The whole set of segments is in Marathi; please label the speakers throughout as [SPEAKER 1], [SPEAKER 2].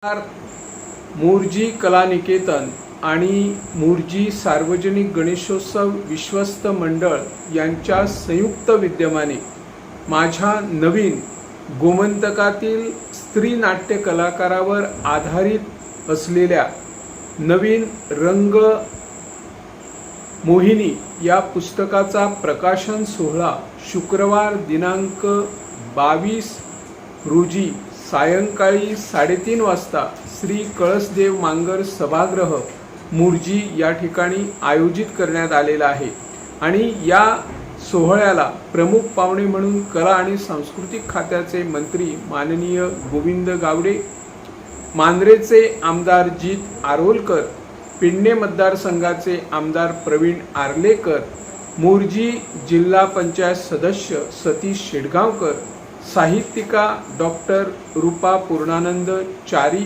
[SPEAKER 1] मोर्जी कला निकेतन आणि मोर्जी सार्वजनिक गणेशोत्सव विश्वस्त मंडळ यांच्या संयुक्त विद्यमाने माझ्या नवीन गोमंतकातील स्त्री नाट्य कलाकारावर आधारित असलेल्या नवीन रंग मोहिनी या पुस्तकाचा प्रकाशन सोहळा शुक्रवार दिनांक 22 रोजी सायंकाळी 3:30 वाजता श्री कळसदेव मांगर सभागृह मोर्जी या ठिकाणी आयोजित करण्यात आलेला आहे। आणि या सोहळ्याला प्रमुख पाहुणे म्हणून कला आणि सांस्कृतिक खात्याचे मंत्री माननीय गोविंद गावडे, मांद्रेचे आमदार जीत आरोलकर, पेडणे मतदारसंघाचे आमदार प्रवीण आर्लेकर, मोर्जी जिल्हा पंचायत सदस्य सतीश शेडगावकर, साहित्यिका डॉक्टर रूपा पूर्णानंद चारी,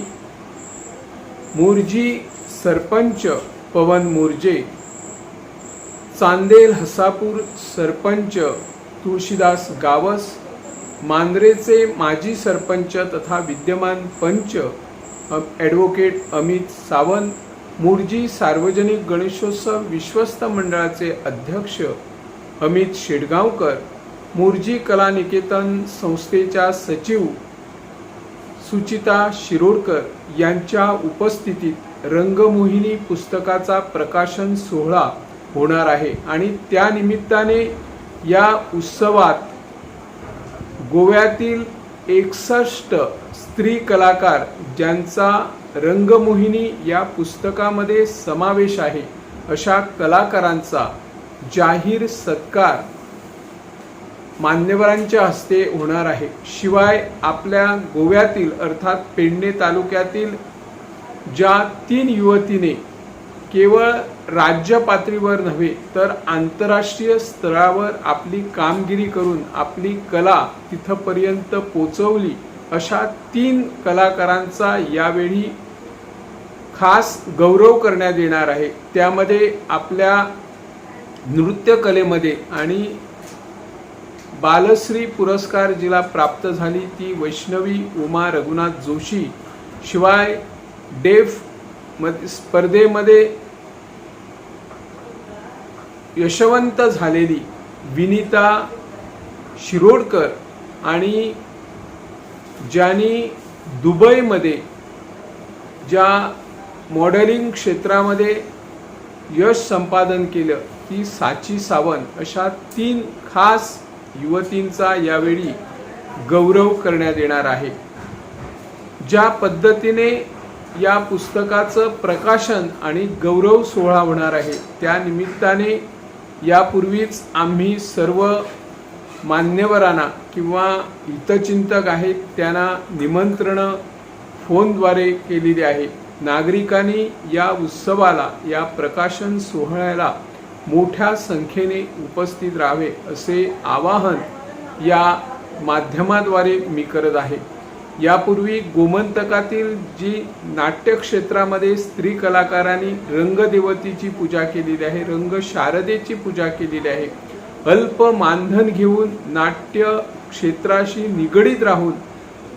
[SPEAKER 1] मोर्जी सरपंच पवन मोर्जे, चांदेल हसापूर सरपंच तुळशीदास गावस, मांद्रेचे माजी सरपंच तथा विद्यमान पंच ॲडव्होकेट अमित सावंत, मोर्जी सार्वजनिक गणेशोत्सव विश्वस्त मंडळाचे अध्यक्ष अमित शेडगावकर, मोर्जी कला निकेतन संस्थेच्या सचिव सुचिता शिरोडकर यांच्या उपस्थितीत रंगमोहिनी पुस्तकाचा प्रकाशन सोहळा होणार आहे। आणि त्या निमित्ताने या उत्सवात गोव्यातील 61 स्त्री कलाकार ज्यांचा रंगमोहिनी या पुस्तकामध्ये समावेश आहे अशा कलाकारांचा जाहीर सत्कार मान्यवरांच्या हस्ते होणार आहे। शिवाय आपल्या गोव्यातील अर्थात पेडणे तालुक्यातील ज्या 3 युवतीने केवळ राज्य पातळीवर नव्हे तर आंतरराष्ट्रीय स्तरावर आपली कामगिरी करून आपली कला तिथपर्यंत पोचवली अशा 3 कलाकारांचा यावेळी खास गौरव करण्यात येणार आहे। त्यामध्ये आपल्या नृत्य कलेमध्ये आणि बालश्री पुरस्कार जिला प्राप्त झाली ती वैष्णवी उमा रघुनाथ जोशी, शिवाय डेफ स्पर्धेमध्ये यशवंत झालेली विनीता शिरोडकर आणि ज्यांनी दुबईमध्ये ज्या मॉडेलिंग क्षेत्रामध्ये यश संपादन केलं ती साची सावंत, अशा 3 खास युवतींचा यावेळी गौरव करण्यात येणार आहे। ज्या पद्धतीने या पुस्तकाचं प्रकाशन आणि गौरव सोहळा होणार आहे त्या निमित्ताने यापूर्वीच आम्ही सर्व मान्यवरांना किंवा हितचिंतक आहेत त्यांना निमंत्रण फोनद्वारे केलेली आहे। नागरिकांनी या उत्सवाला या प्रकाशन सोहळ्याला मोठ्या संख्येने उपस्थित राहावे असे आवाहन या माध्यमाद्वारे मी करत आहे। यापूर्वी गोमंतकातील जी नाट्य क्षेत्रामध्ये स्त्री कलाकारांनी रंगदेवतेची पूजा केलेली आहे, रंग शारदेची पूजा केलेली आहे, अल्प मानधन घेऊन नाट्य क्षेत्राशी निगडीत राहून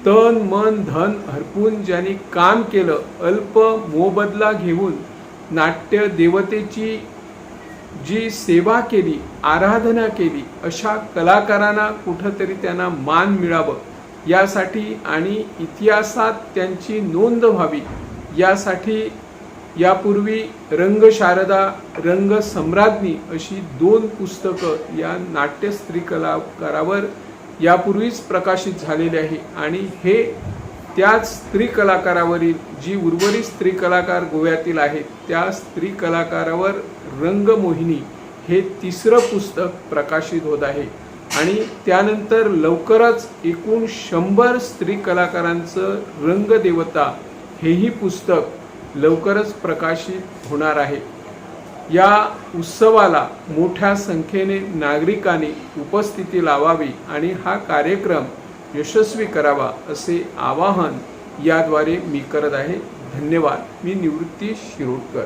[SPEAKER 1] तन मन धन हरपून ज्यांनी काम केलं, अल्प मोबदला घेऊन नाट्य देवतेची जी सेवा केली, आराधना केली, अशा कलाकारांना कुठंतरी त्यांना मान मिळावं यासाठी आणि इतिहासात त्यांची नोंद व्हावी यासाठी यापूर्वी रंग शारदा, रंग सम्राज्ञी अशी 2 पुस्तकं या नाट्य स्त्री कलाकारावर यापूर्वीच प्रकाशित झालेले आहे। आणि हे त्याच स्त्री कलाकारावरील जी उर्वरित स्त्री कलाकार गोव्यातील आहेत त्या स्त्री कलाकारावर रंगमोहिनी हे 3रं पुस्तक प्रकाशित होत आहे। आणि त्यानंतर लवकरच एकूण 100 स्त्री कलाकारांचं रंगदेवता हेही पुस्तक लवकरच प्रकाशित होणार आहे। या उत्सवाला मोठ्या संख्येने नागरिकांनी उपस्थिती लावावी आणि हा कार्यक्रम यशस्वी करावा असे आवाहन याद्वारे मी करत आहे। धन्यवाद। मी निवृत्ती शिरोडकर।